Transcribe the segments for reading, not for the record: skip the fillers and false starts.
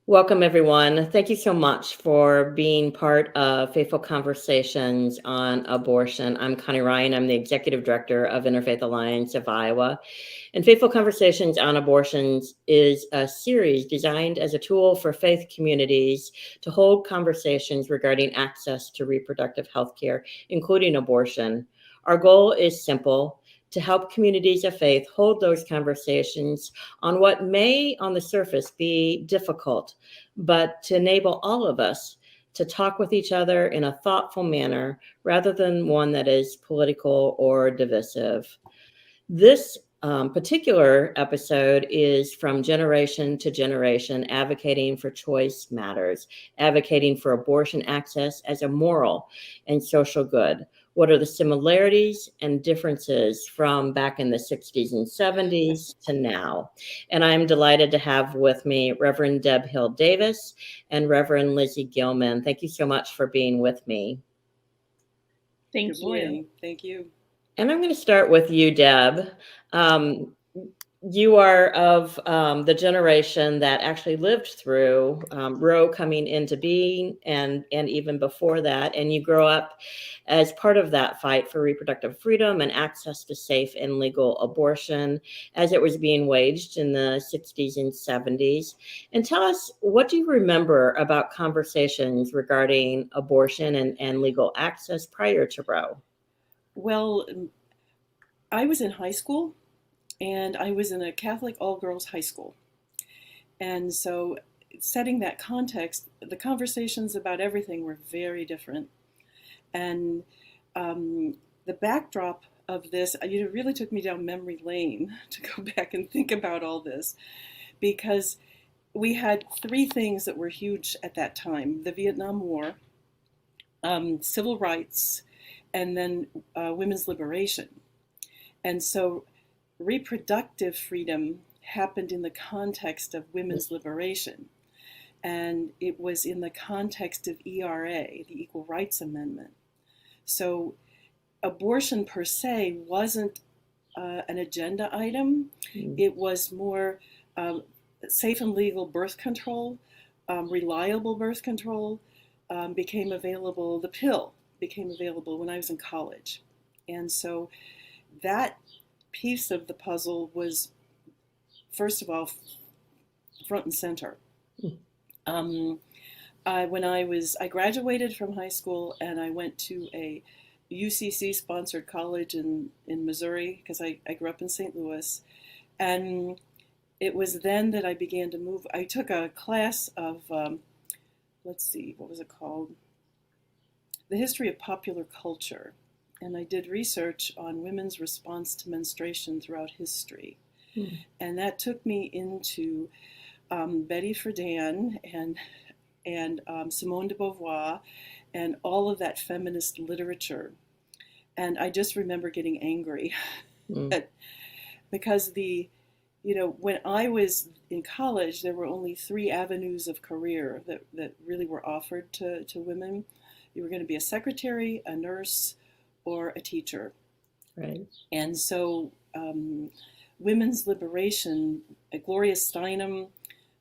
Welcome, everyone. Thank you so much for being part of Faithful Conversations on Abortion. I'm Connie Ryan. I'm the Executive Director of Interfaith Alliance of Iowa. And Faithful Conversations on Abortions is a series designed as a tool for faith communities to hold conversations regarding access to reproductive health care, including abortion. Our goal is simple: to help communities of faith hold those conversations on what may, on the surface, be difficult, but to enable all of us to talk with each other in a thoughtful manner rather than one that is political or divisive. This particular episode is From Generation to Generation: Advocating for Choice Matters, advocating for abortion access as a moral and social good. What are the similarities and differences from back in the 60s and 70s to now? And I'm delighted to have with me Reverend Deb Hill-Davis and Reverend Lizzie Gillman. Thank you so much for being with me. Good morning. Thank you. And I'm going to start with you, Deb. You are of the generation that actually lived through Roe coming into being and even before that. And you grow up as part of that fight for reproductive freedom and access to safe and legal abortion as it was being waged in the 60s and 70s. And tell us, what do you remember about conversations regarding abortion and legal access prior to Roe? Well, I was in high school and I was in a Catholic all-girls high school. And so, setting that context, the conversations about everything were very different. And the backdrop of this, it really took me down memory lane to go back and think about all this, because we had three things that were huge at that time: the Vietnam War, civil rights, and then women's liberation. And so reproductive freedom happened in the context of women's liberation. And it was in the context of ERA, the Equal Rights Amendment. So abortion per se wasn't an agenda item. It was more safe and legal birth control, reliable birth control became available. The pill became available when I was in college. And so that piece of the puzzle was, first of all, front and center. I graduated from high school and I went to a UCC sponsored college in Missouri, because I grew up in St. Louis. And it was then that I began to move. I took a class of, what was it called? The History of Popular Culture. And I did research on women's response to menstruation throughout history. And that took me into Betty Friedan and Simone de Beauvoir and all of that feminist literature. And I just remember getting angry because when I was in college, there were only 3 avenues of career that really were offered to women. You were going to be a secretary, a nurse, or a teacher. Right. And so women's liberation, Gloria Steinem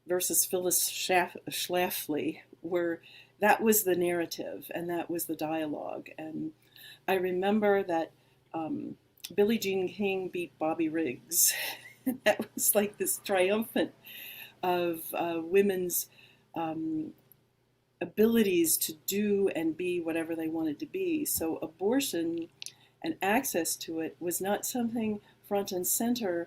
versus Phyllis Schlafly, that was the narrative and that was the dialogue. And I remember that Billie Jean King beat Bobby Riggs. That was like this triumphant of women's abilities to do and be whatever they wanted to be. So abortion and access to it was not something front and center,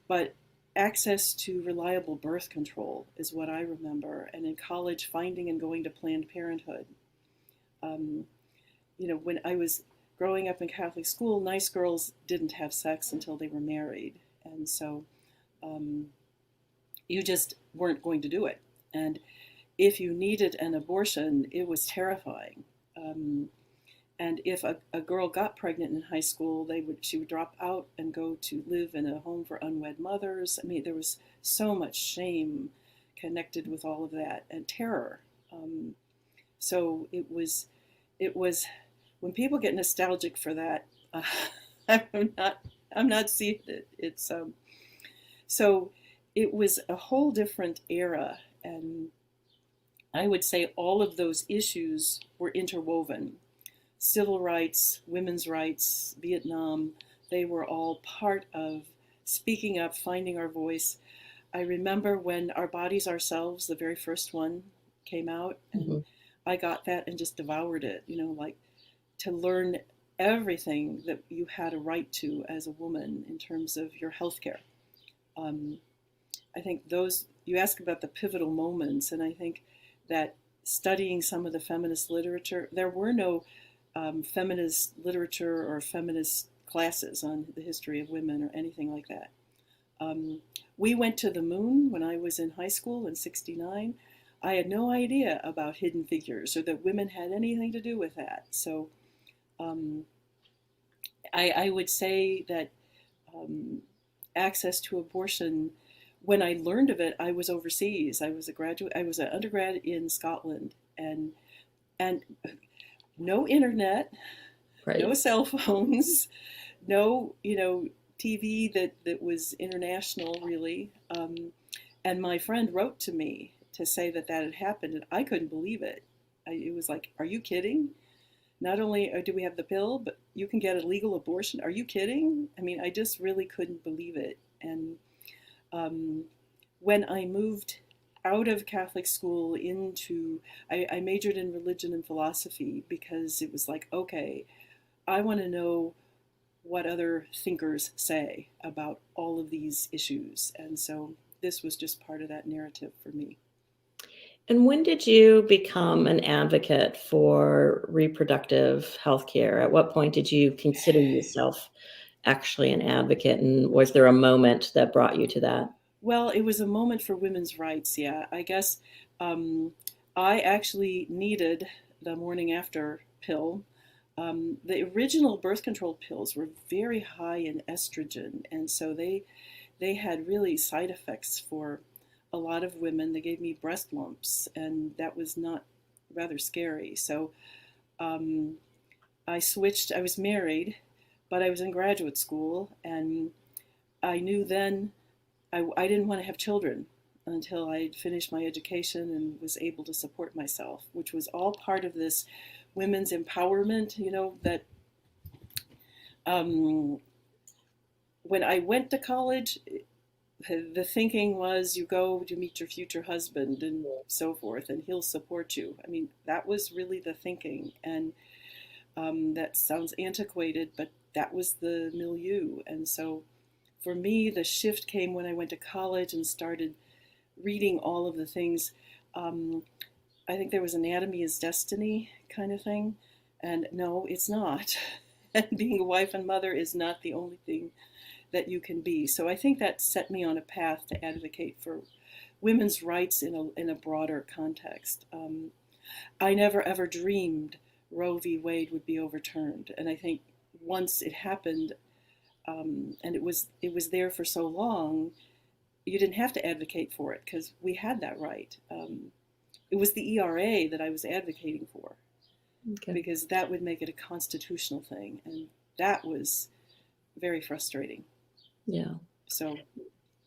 but access to reliable birth control is what I remember. And in college, finding and going to Planned Parenthood. When I was growing up in Catholic school, nice girls didn't have sex until they were married. And so you just weren't going to do it. And if you needed an abortion, it was terrifying. And if a girl got pregnant in high school, she would drop out and go to live in a home for unwed mothers. I mean, there was so much shame connected with all of that and terror. So it was when people get nostalgic for that, I'm not seeing it. It's so it was a whole different era, and I would say all of those issues were interwoven. Civil rights, women's rights, Vietnam, they were all part of speaking up, finding our voice. I remember when Our Bodies, Ourselves, the very first one, came out, and I got that and just devoured it, like to learn everything that you had a right to as a woman in terms of your health care. I think you ask about the pivotal moments, and I think that studying some of the feminist literature, there were no feminist literature or feminist classes on the history of women or anything like that. We went to the moon when I was in high school in '69. I had no idea about Hidden Figures or that women had anything to do with that. So I would say that access to abortion, when I learned of it, I was overseas. I was an undergrad in Scotland, and no internet, Right. no cell phones, no TV that was international really. And my friend wrote to me to say that had happened, and I couldn't believe it. It was like, are you kidding? Not only do we have the pill, but you can get a legal abortion. Are you kidding? I mean, I just really couldn't believe it. And when I moved out of Catholic school I majored in religion and philosophy because it was like, okay, I want to know what other thinkers say about all of these issues. And so this was just part of that narrative for me. And when did you become an advocate for reproductive health care? At what point did you consider yourself actually an advocate? And was there a moment that brought you to that? Well, it was a moment for women's rights, yeah. I guess I actually needed the morning after pill. The original birth control pills were very high in estrogen, and so they had really side effects for a lot of women. They gave me breast lumps, and that was not rather scary. So I switched. I was married, but I was in graduate school, and I knew then I didn't want to have children until I'd finished my education and was able to support myself, which was all part of this women's empowerment, that when I went to college, the thinking was you go to meet your future husband and so forth, and he'll support you. I mean, that was really the thinking. And that sounds antiquated, but that was the milieu. And so for me, the shift came when I went to college and started reading all of the things. I think there was Anatomy is Destiny kind of thing. And no, it's not. And being a wife and mother is not the only thing that you can be. So I think that set me on a path to advocate for women's rights in a broader context. I never ever dreamed Roe v. Wade would be overturned. And I think once it happened, and it was there for so long, you didn't have to advocate for it because we had that right. It was the ERA that I was advocating for, because that would make it a constitutional thing, and that was very frustrating. Yeah. So,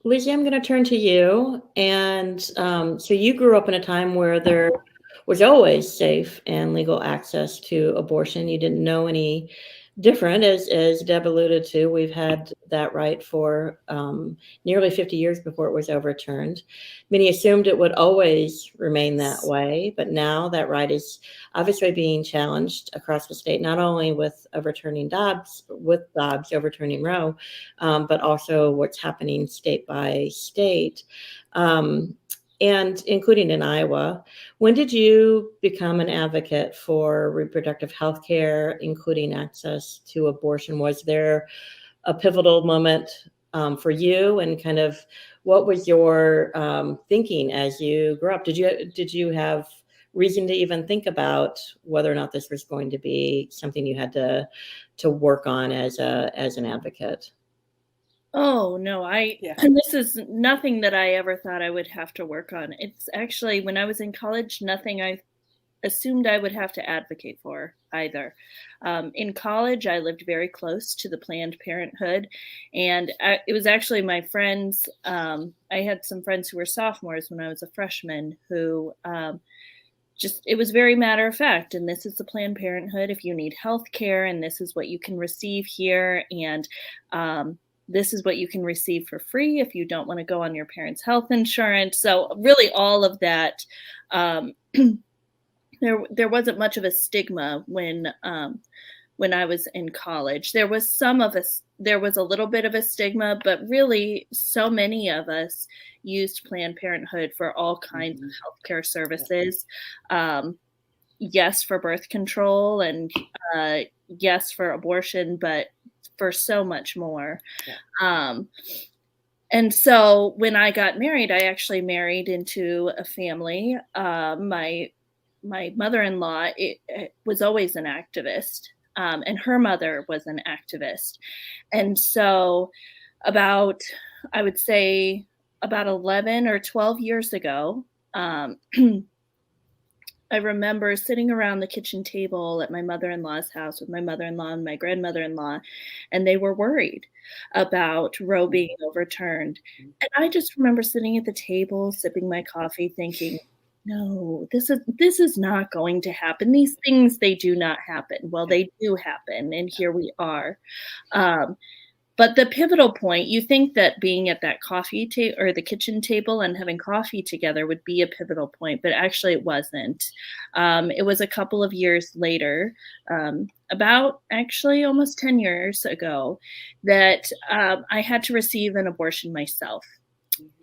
Lizzie, I'm going to turn to you. And so you grew up in a time where there was always safe and legal access to abortion. You didn't know any different, as Deb alluded to. We've had that right for nearly 50 years before it was overturned. Many assumed it would always remain that way, but now that right is obviously being challenged across the state, not only with overturning Dobbs, overturning Roe, but also what's happening state by state. And including in Iowa. When did you become an advocate for reproductive health care, including access to abortion? Was there a pivotal moment for you, and kind of what was your thinking as you grew up? Did you have reason to even think about whether or not this was going to be something you had to work on as an advocate? Oh, no, this is nothing that I ever thought I would have to work on. It's actually, when I was in college, nothing I assumed I would have to advocate for either. In college, I lived very close to the Planned Parenthood, and it was actually my friends. I had some friends who were sophomores when I was a freshman who it was very matter of fact. And this is the Planned Parenthood if you need health care, and this is what you can receive here. And this is what you can receive for free if you don't want to go on your parents' health insurance. So really all of that, there wasn't much of a stigma when I was in college. There was a little bit of a stigma, but really so many of us used Planned Parenthood for all kinds of healthcare services. Yes, for birth control, and yes, for abortion, but for so much more. And so when I got married, I actually married into a family. My mother-in-law was always an activist. And her mother was an activist. And so I would say about 11 or 12 years ago, I remember sitting around the kitchen table at my mother-in-law's house with my mother-in-law and my grandmother-in-law, and they were worried about Roe being overturned. And I just remember sitting at the table, sipping my coffee, thinking, no, this is not going to happen. These things, they do not happen. Well, they do happen, and here we are. But the pivotal point, you think that being at that coffee table or the kitchen table and having coffee together would be a pivotal point, but actually it wasn't. It was a couple of years later, about actually almost 10 years ago, that I had to receive an abortion myself.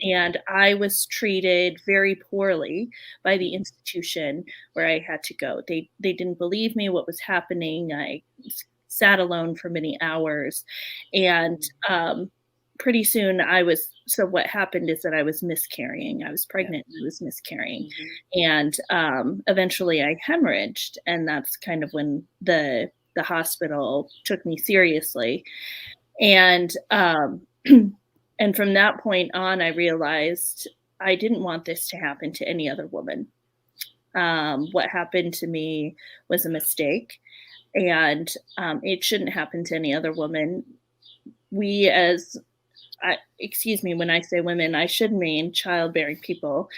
And I was treated very poorly by the institution where I had to go. They didn't believe me what was happening. I sat alone for many hours. And pretty soon so what happened is that I was miscarrying. I was pregnant and I was miscarrying. And eventually I hemorrhaged. And that's kind of when the hospital took me seriously. And and from that point on, I realized I didn't want this to happen to any other woman. What happened to me was a mistake, and it shouldn't happen to any other woman. When I say women, I should mean childbearing people.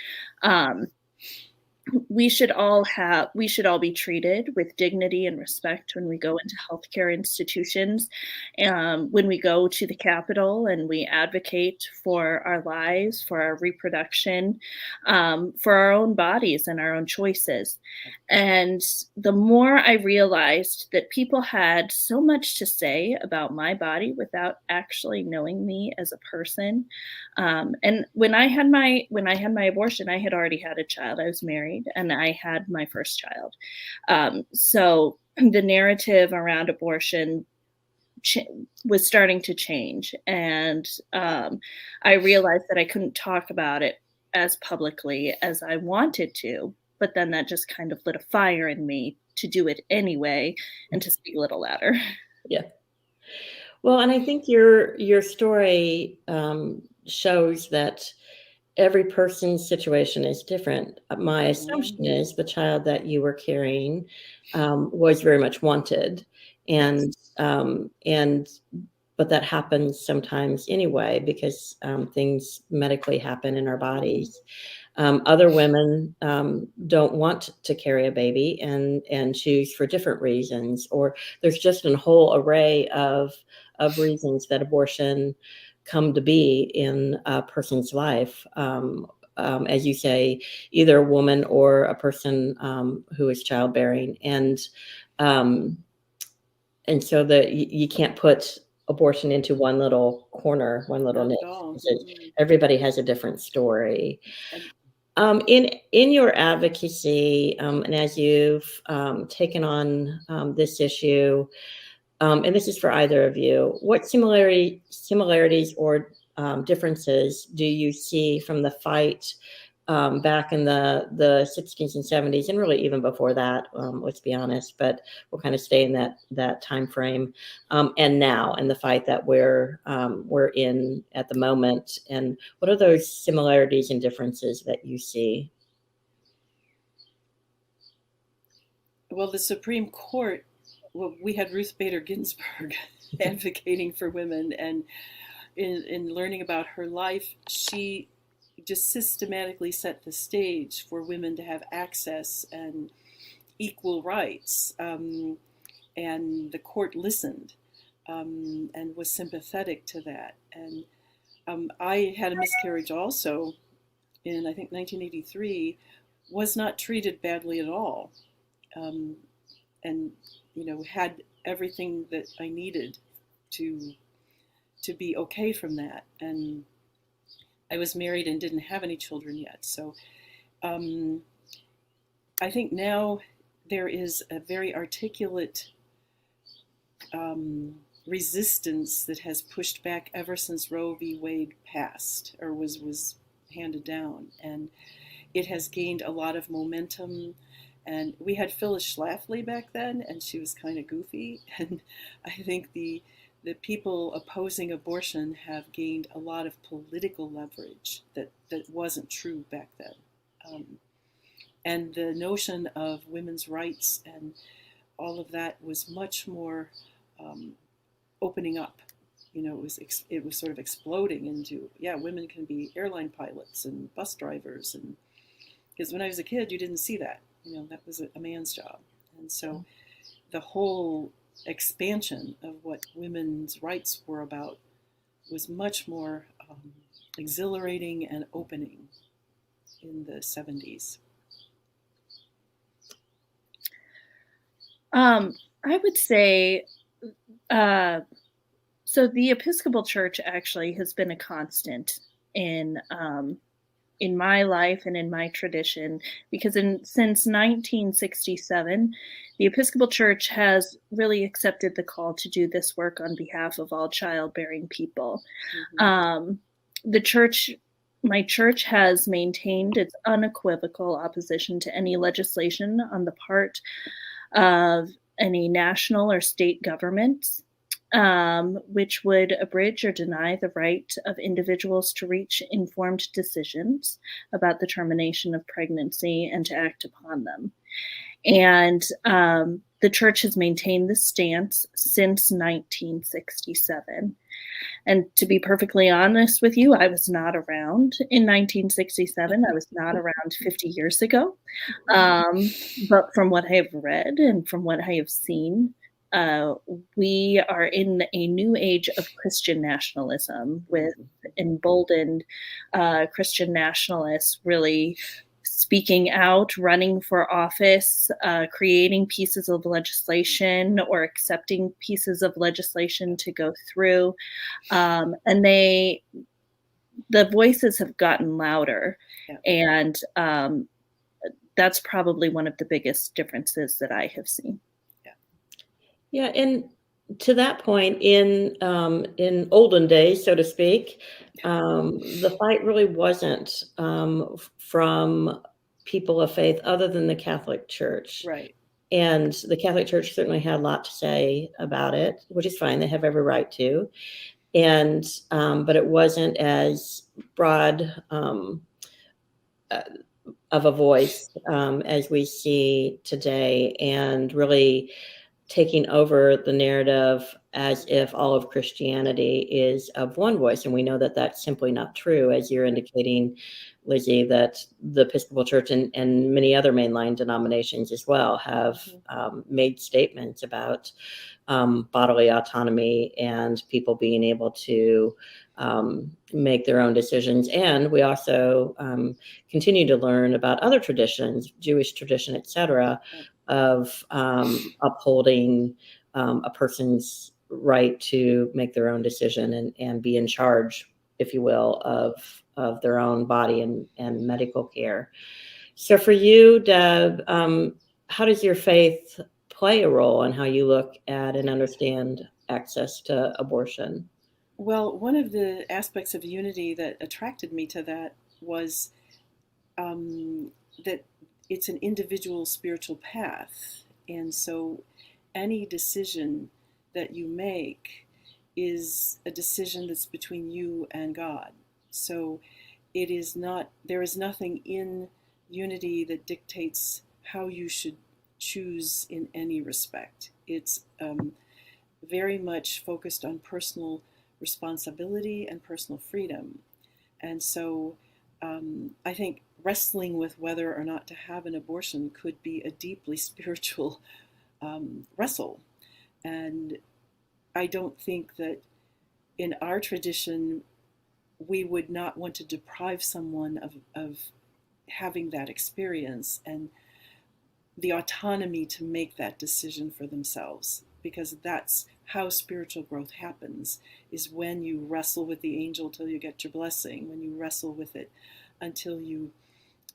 We should all be treated with dignity and respect when we go into healthcare institutions, when we go to the Capitol and we advocate for our lives, for our reproduction, for our own bodies and our own choices. And the more I realized that people had so much to say about my body without actually knowing me as a person. And when I had my abortion, I had already had a child. I was married and I had my first child. So the narrative around abortion was starting to change. And I realized that I couldn't talk about it as publicly as I wanted to, but then that just kind of lit a fire in me to do it anyway and to speak a little louder. Yeah. Well, and I think your story shows that every person's situation is different. My assumption is the child that you were carrying was very much wanted, but that happens sometimes anyway because things medically happen in our bodies. Other women don't want to carry a baby and choose for different reasons, or there's just a whole array of reasons that abortion come to be in a person's life. As you say, either a woman or a person who is childbearing. And so that you can't put abortion into one little corner, one little niche. Everybody has a different story. In your advocacy, and as you've taken on this issue, and this is for either of you, what similarities or differences do you see from the fight back in the 60s and 70s, and really even before that, let's be honest, but we'll kind of stay in that time frame, and now, and the fight that we're in at the moment, and what are those similarities and differences that you see? Well, the Supreme Court, we had Ruth Bader Ginsburg advocating for women, and in learning about her life, she just systematically set the stage for women to have access and equal rights. And the court listened and was sympathetic to that. And I had a miscarriage also in, I think, 1983, was not treated badly at all. And, had everything that I needed to be okay from that. And I was married and didn't have any children yet. So I think now there is a very articulate resistance that has pushed back ever since Roe v. Wade passed or was handed down. And it has gained a lot of momentum. And we had Phyllis Schlafly back then, and she was kind of goofy. And I think the people opposing abortion have gained a lot of political leverage that wasn't true back then. And the notion of women's rights and all of that was much more opening up. It was sort of exploding into, women can be airline pilots and bus drivers. And because when I was a kid, you didn't see that. That was a man's job. And so the whole expansion of what women's rights were about was much more exhilarating and opening in the 70s. I would say, so the Episcopal Church actually has been a constant in my life and in my tradition, because since 1967, the Episcopal Church has really accepted the call to do this work on behalf of all childbearing people. Mm-hmm. My church has maintained its unequivocal opposition to any legislation on the part of any national or state governments which would abridge or deny the right of individuals to reach informed decisions about the termination of pregnancy and to act upon them. And the church has maintained this stance since 1967. And to be perfectly honest with you, I was not around in 1967. I was not around 50 years ago. But from what I have read and from what I have seen, we are in a new age of Christian nationalism, with emboldened Christian nationalists really speaking out, running for office, creating pieces of legislation or accepting pieces of legislation to go through. And the voices have gotten louder. Yeah. And that's probably one of the biggest differences that I have seen. Yeah, and to that point, in olden days, so to speak, the fight really wasn't from people of faith other than the Catholic Church. Right. And the Catholic Church certainly had a lot to say about it, which is fine. They have every right to. And but it wasn't as broad of a voice as we see today, and really taking over the narrative as if all of Christianity is of one voice. And we know that that's simply not true, as you're indicating, Lizzie, that the Episcopal Church and many other mainline denominations as well have made statements about bodily autonomy and people being able to make their own decisions. And we also continue to learn about other traditions, Jewish tradition, et cetera, of upholding a person's right to make their own decision and be in charge, if you will, of their own body and medical care. So for you, Deb, how does your faith play a role in how you look at and understand access to abortion? Well, one of the aspects of unity that attracted me to that was that it's an individual spiritual path. And so any decision that you make is a decision that's between you and God. So it is not, there is nothing in unity that dictates how you should choose in any respect. It's very much focused on personal responsibility and personal freedom. And so I think wrestling with whether or not to have an abortion could be a deeply spiritual wrestle. And I don't think that in our tradition, we would not want to deprive someone of having that experience and the autonomy to make that decision for themselves, because that's how spiritual growth happens, is when you wrestle with the angel till you get your blessing, when you wrestle with it until you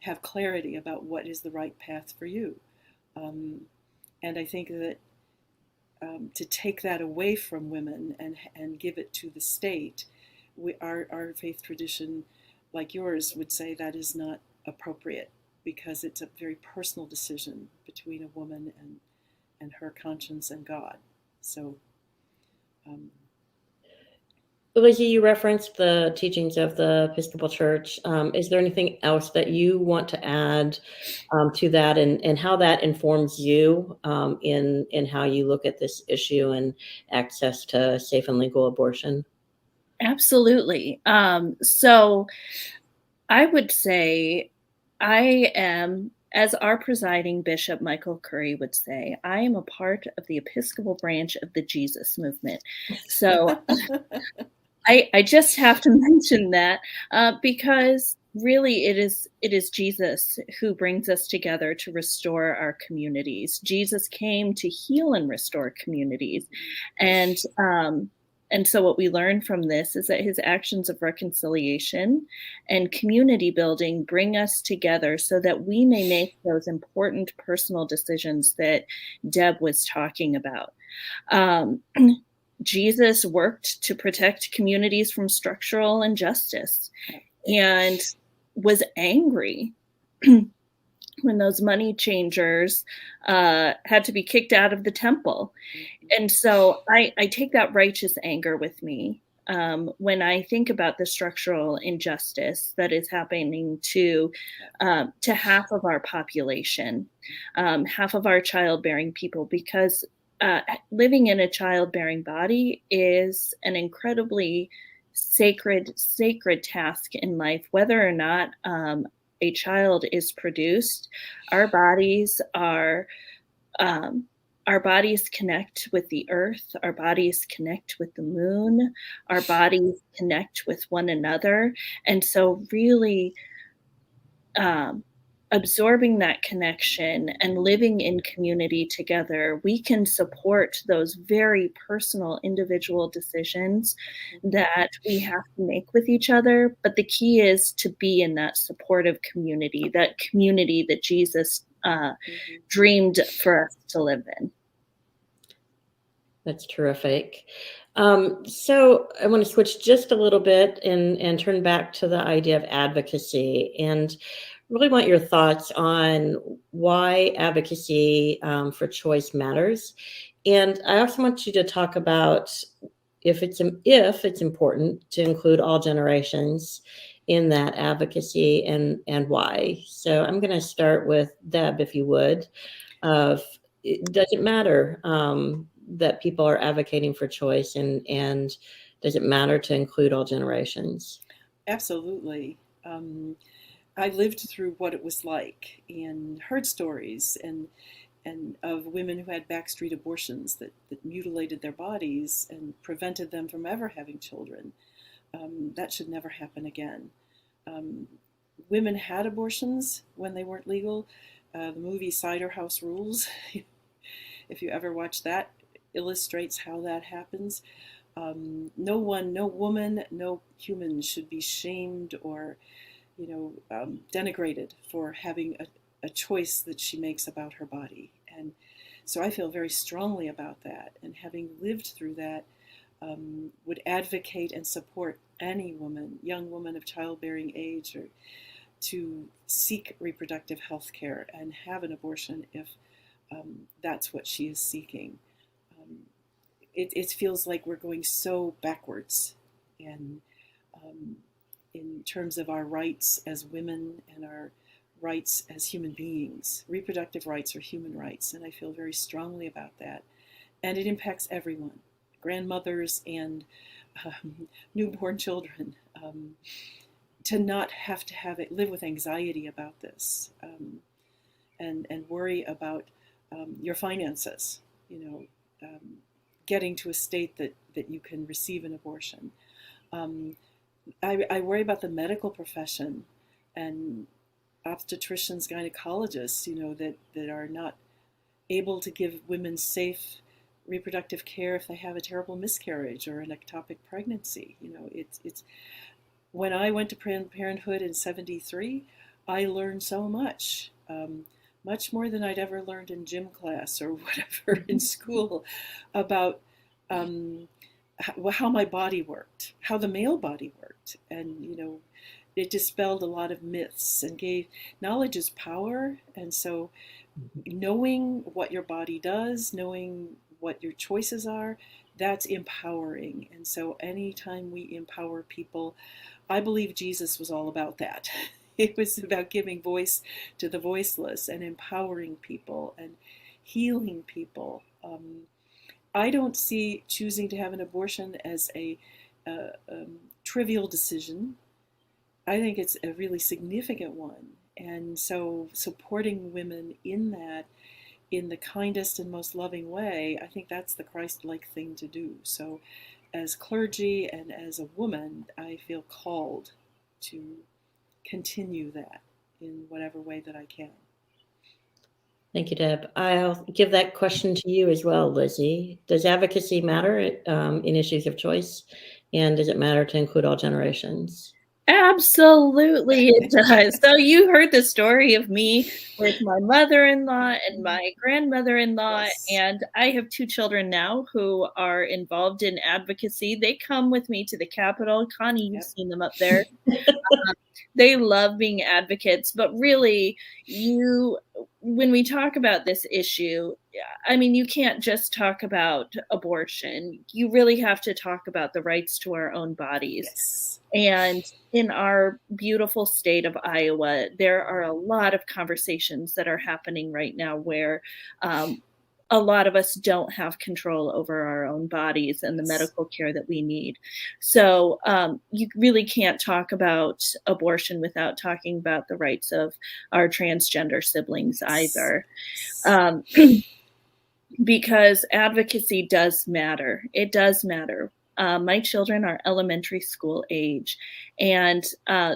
have clarity about what is the right path for you. And I think that to take that away from women and give it to the state, our faith tradition, like yours, would say that is not appropriate, because it's a very personal decision between a woman and her conscience and God. So, Lizzie, you referenced the teachings of the Episcopal Church. Is there anything else that you want to add to that, and how that informs you in how you look at this issue and access to safe and legal abortion? Absolutely. So I would say I am, as our presiding bishop, Michael Curry, would say, I am a part of the Episcopal branch of the Jesus movement. So I just have to mention that because really it is Jesus who brings us together to restore our communities. Jesus came to heal and restore communities. And so what we learn from this is that his actions of reconciliation and community building bring us together so that we may make those important personal decisions that Deb was talking about. Jesus worked to protect communities from structural injustice and was angry when those money changers had to be kicked out of the temple. And so I take that righteous anger with me when I think about the structural injustice that is happening to half of our population, half of our childbearing people, because living in a childbearing body is an incredibly sacred task in life. Whether or not a child is produced, our bodies connect with the earth, our bodies connect with the moon, our bodies connect with one another. And so really absorbing that connection and living in community together, we can support those very personal individual decisions that we have to make with each other. But the key is to be in that supportive community that Jesus dreamed for us to live in. That's terrific. So I want to switch just a little bit and turn back to the idea of advocacy, and really want your thoughts on why advocacy for choice matters. And I also want you to talk about if it's important to include all generations in that advocacy, and why. So I'm going to start with Deb, if you would. Does it matter that people are advocating for choice, and does it matter to include all generations? Absolutely. I lived through what it was like and heard stories and of women who had backstreet abortions that mutilated their bodies and prevented them from ever having children. That should never happen again. Women had abortions when they weren't legal. The movie Cider House Rules, if you ever watch that, illustrates how that happens. No woman, no human should be shamed or denigrated for having a choice that she makes about her body. And so I feel very strongly about that, and having lived through that, would advocate and support any woman, young woman of childbearing age, or to seek reproductive health care and have an abortion if that's what she is seeking. It feels like we're going so backwards, and in terms of our rights as women and our rights as human beings. Reproductive rights are human rights, and I feel very strongly about that. And it impacts everyone, grandmothers and newborn children. to not have to live with anxiety about this, and worry about your finances, getting to a state that you can receive an abortion. I worry about the medical profession and obstetricians, gynecologists, that are not able to give women safe reproductive care if they have a terrible miscarriage or an ectopic pregnancy. It's when I went to Planned Parenthood in '73, I learned so much, much more than I'd ever learned in gym class or whatever in school, about how my body worked, how the male body worked. And, it dispelled a lot of myths and gave knowledge is power. And so knowing what your body does, knowing what your choices are, that's empowering. And so anytime we empower people, I believe Jesus was all about that. It was about giving voice to the voiceless and empowering people and healing people. I don't see choosing to have an abortion as a trivial decision. I think it's a really significant one. And so supporting women in that, in the kindest and most loving way, I think that's the Christ-like thing to do. So as clergy and as a woman, I feel called to continue that in whatever way that I can. Thank you, Deb. I'll give that question to you as well, Lizzie. Does advocacy matter in issues of choice? And does it matter to include all generations? Absolutely it does. So you heard the story of me with my mother-in-law and my grandmother-in-law, Yes. and I have 2 children now who are involved in advocacy. They come with me to the Capitol. Connie, you've seen them up there. They love being advocates, but really, when we talk about this issue, I mean, you can't just talk about abortion. You really have to talk about the rights to our own bodies. Yes. And in our beautiful state of Iowa, there are a lot of conversations that are happening right now where a lot of us don't have control over our own bodies and the medical care that we need. So you really can't talk about abortion without talking about the rights of our transgender siblings either. Because advocacy does matter. It does matter. My children are elementary school age, and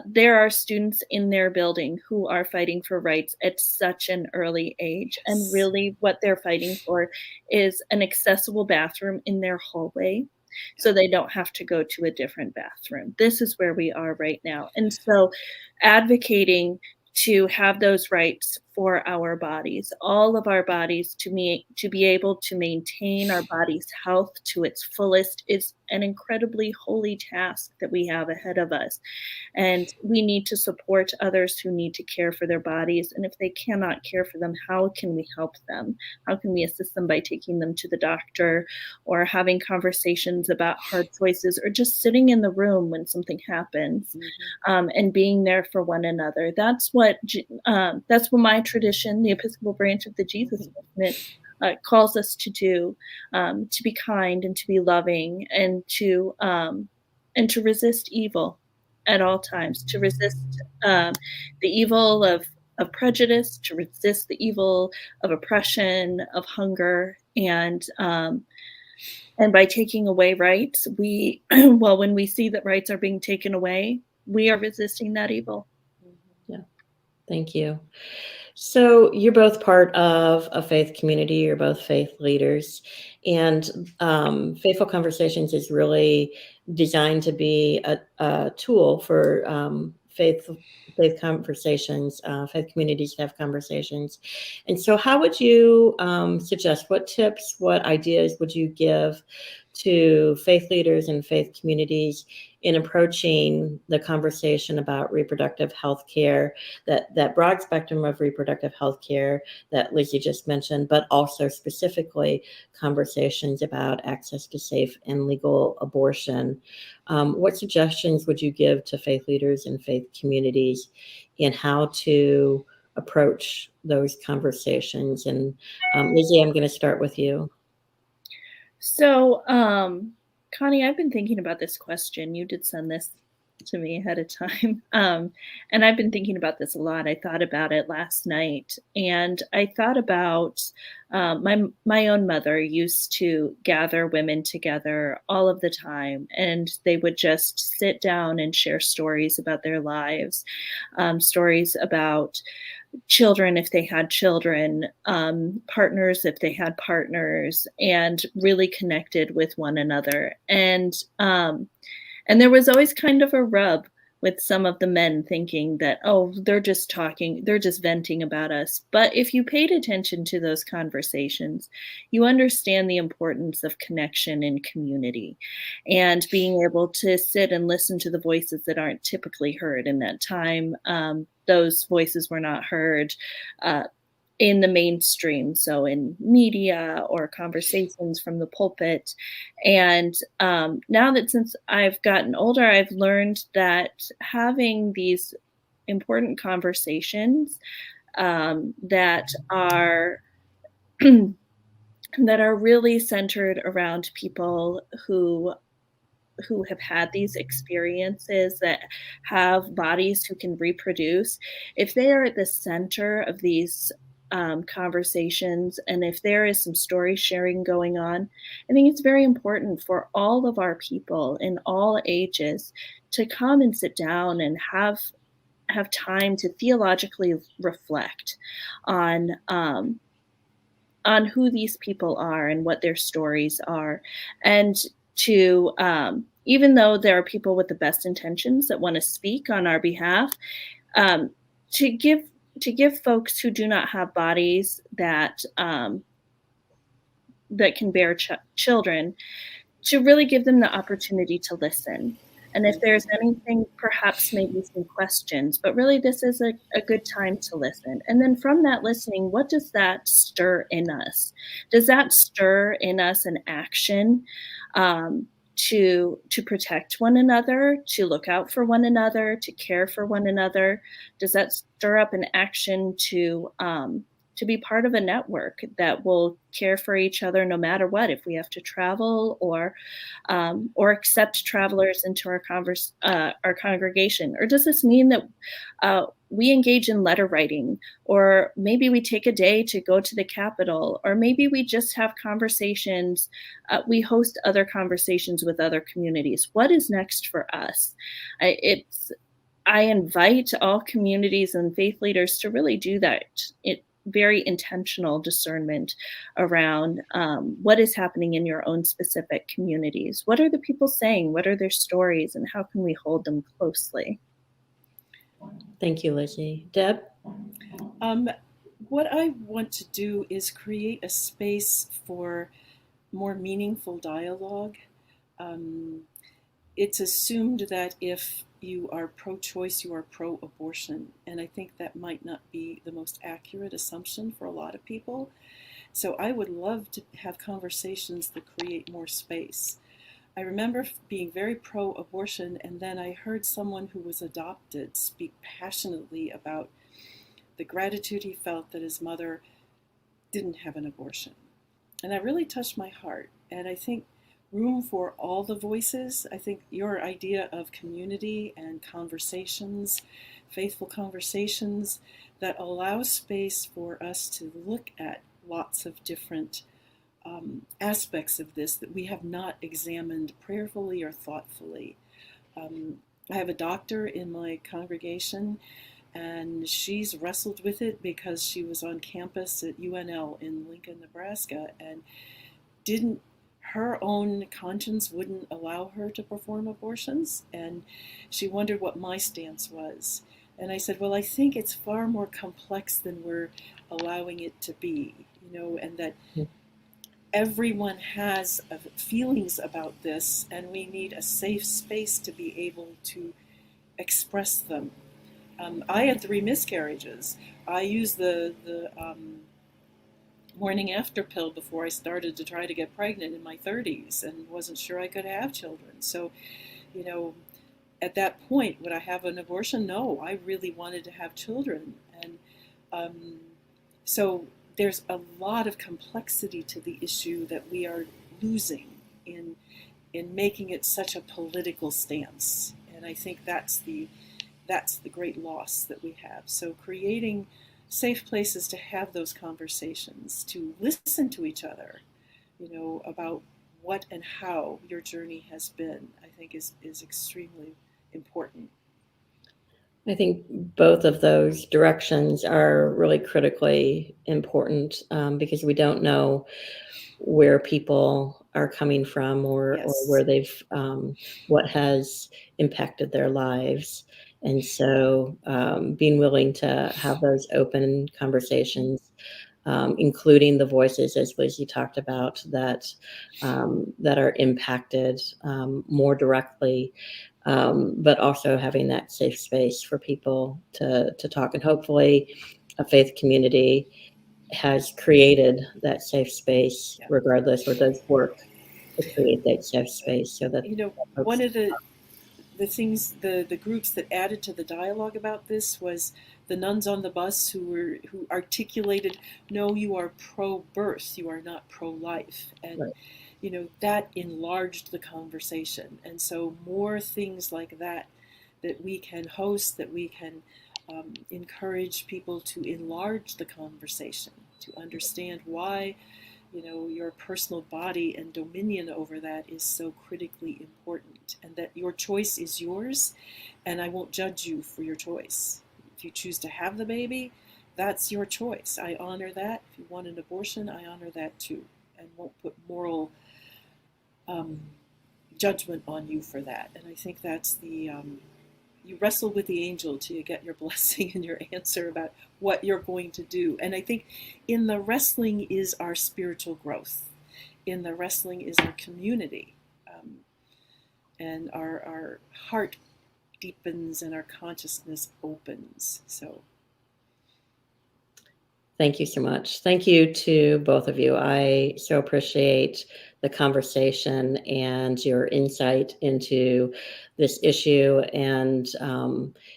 there are students in their building who are fighting for rights at such an early age. And really what they're fighting for is an accessible bathroom in their hallway, so they don't have to go to a different bathroom. This is where we are right now. And so advocating to have those rights for our bodies, all of our bodies, to be able to maintain our body's health to its fullest is an incredibly holy task that we have ahead of us. And we need to support others who need to care for their bodies. And if they cannot care for them, how can we help them? How can we assist them by taking them to the doctor or having conversations about hard choices or just sitting in the room when something happens, and being there for one another? That's what my tradition, the Episcopal branch of the Jesus movement, calls us to do, to be kind and to be loving and to resist evil at all times, to resist the evil of prejudice, to resist the evil of oppression, of hunger, and by taking away rights, when we see that rights are being taken away, we are resisting that evil. Yeah, thank you. So you're both part of a faith community, you're both faith leaders, and Faithful Conversations is really designed to be a tool for faith conversations, faith communities to have conversations. And so how would you suggest, what tips, what ideas would you give to faith leaders and faith communities in approaching the conversation about reproductive health care, that broad spectrum of reproductive health care that Lizzie just mentioned, but also specifically conversations about access to safe and legal abortion? What suggestions would you give to faith leaders and faith communities in how to approach those conversations? And Lizzie, I'm going to start with you. So, Connie, I've been thinking about this question. You did send this to me ahead of time. And I've been thinking about this a lot. I thought about it last night, and I thought about my own mother used to gather women together all of the time, and they would just sit down and share stories about their lives, stories about children if they had children, partners if they had partners, and really connected with one another. And there was always kind of a rub with some of the men thinking that, oh, they're just talking, they're just venting about us. But if you paid attention to those conversations, you understand the importance of connection and community and being able to sit and listen to the voices that aren't typically heard in that time. Those voices were not heard in the mainstream, so in media or conversations from the pulpit. And now that since I've gotten older, I've learned that having these important conversations that are that are really centered around people who have had these experiences, that have bodies who can reproduce, if they are at the center of these conversations, and if there is some story sharing going on, I think it's very important for all of our people in all ages to come and sit down and have time to theologically reflect on who these people are and what their stories are, and to even though there are people with the best intentions that want to speak on our behalf, um, to give folks who do not have bodies that that can bear children, to really give them the opportunity to listen. And if there's anything, perhaps maybe some questions, but really this is a good time to listen. And then from that listening, what does that stir in us? Does that stir in us an action to protect one another, to look out for one another, to care for one another? Does that stir up an action to be part of a network that will care for each other no matter what, if we have to travel or accept travelers into our congregation? Or does this mean that we engage in letter writing, or maybe we take a day to go to the Capitol, or maybe we just have conversations, we host other conversations with other communities? What is next for us? I invite all communities and faith leaders to really do that. Very intentional discernment around what is happening in your own specific communities. What are the people saying? What are their stories? And how can we hold them closely? Thank you, Lizzie. Deb? What I want to do is create a space for more meaningful dialogue. It's assumed that if you are pro-choice, you are pro-abortion. And I think that might not be the most accurate assumption for a lot of people. So I would love to have conversations that create more space. I remember being very pro-abortion, and then I heard someone who was adopted speak passionately about the gratitude he felt that his mother didn't have an abortion. And that really touched my heart. And I think room for all the voices. I think your idea of community and conversations, faithful conversations that allow space for us to look at lots of different aspects of this that we have not examined prayerfully or thoughtfully. I have a doctor in my congregation, and she's wrestled with it because she was on campus at UNL in Lincoln, Nebraska, and her own conscience wouldn't allow her to perform abortions, and she wondered what my stance was. And I said, well, I think it's far more complex than we're allowing it to be, and that everyone has feelings about this, and we need a safe space to be able to express them. I had 3 miscarriages. I used the morning after pill before I started to try to get pregnant in my 30s, and wasn't sure I could have children. So, at that point, would I have an abortion? No, I really wanted to have children. And so there's a lot of complexity to the issue that we are losing in making it such a political stance. And I think that's the great loss that we have. So creating safe places to have those conversations, to listen to each other, about what and how your journey has been, I think is extremely important. I think both of those directions are really critically important, because we don't know where people are coming from or where they've, what has impacted their lives. And so being willing to have those open conversations, including the voices, as Lizzie talked about, that are impacted more directly, but also having that safe space for people to talk. And hopefully a faith community has created that safe space, regardless, or does work to create that safe space so that one of the things, the groups that added to the dialogue about this was the nuns on the bus who articulated, no, you are pro-birth, you are not pro-life. And right. That enlarged the conversation. And so more things like that we can host, that we can encourage people to enlarge the conversation, to understand why your personal body and dominion over that is so critically important, and that your choice is yours, and I won't judge you for your choice. If you choose to have the baby, that's your choice. I honor that. If you want an abortion, I honor that too, and won't put moral judgment on you for that. And I think that's the you wrestle with the angel till you get your blessing and your answer about what you're going to do. And I think in the wrestling is our spiritual growth. In the wrestling is our community. And our heart deepens and our consciousness opens. So thank you so much. Thank you to both of you. I so appreciate the conversation and your insight into this issue and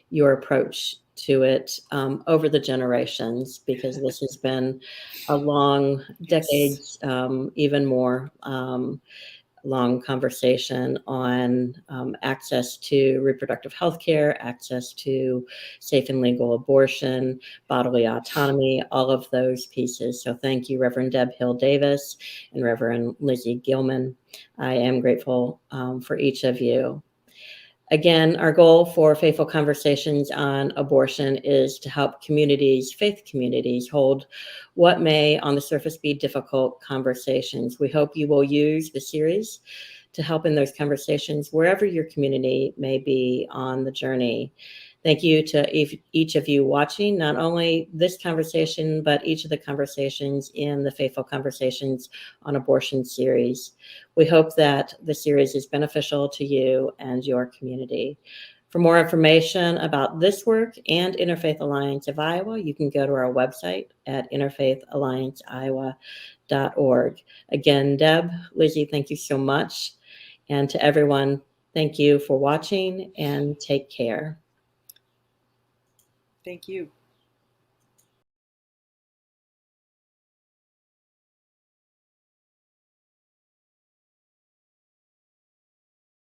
your approach to it over the generations, because this has been a long, decades, even more long conversation on access to reproductive health care, access to safe and legal abortion, bodily autonomy, all of those pieces. So thank you, Reverend Deb Hill-Davis and Reverend Lizzie Gillman. I am grateful for each of you. Again, our goal for Faithful Conversations on Abortion is to help communities, faith communities, hold what may on the surface be difficult conversations. We hope you will use the series to help in those conversations wherever your community may be on the journey. Thank you to each of you watching, not only this conversation, but each of the conversations in the Faithful Conversations on Abortion series. We hope that the series is beneficial to you and your community. For more information about this work and Interfaith Alliance of Iowa, you can go to our website at interfaithallianceiowa.org. Again, Deb, Lizzie, thank you so much. And to everyone, thank you for watching and take care. Thank you.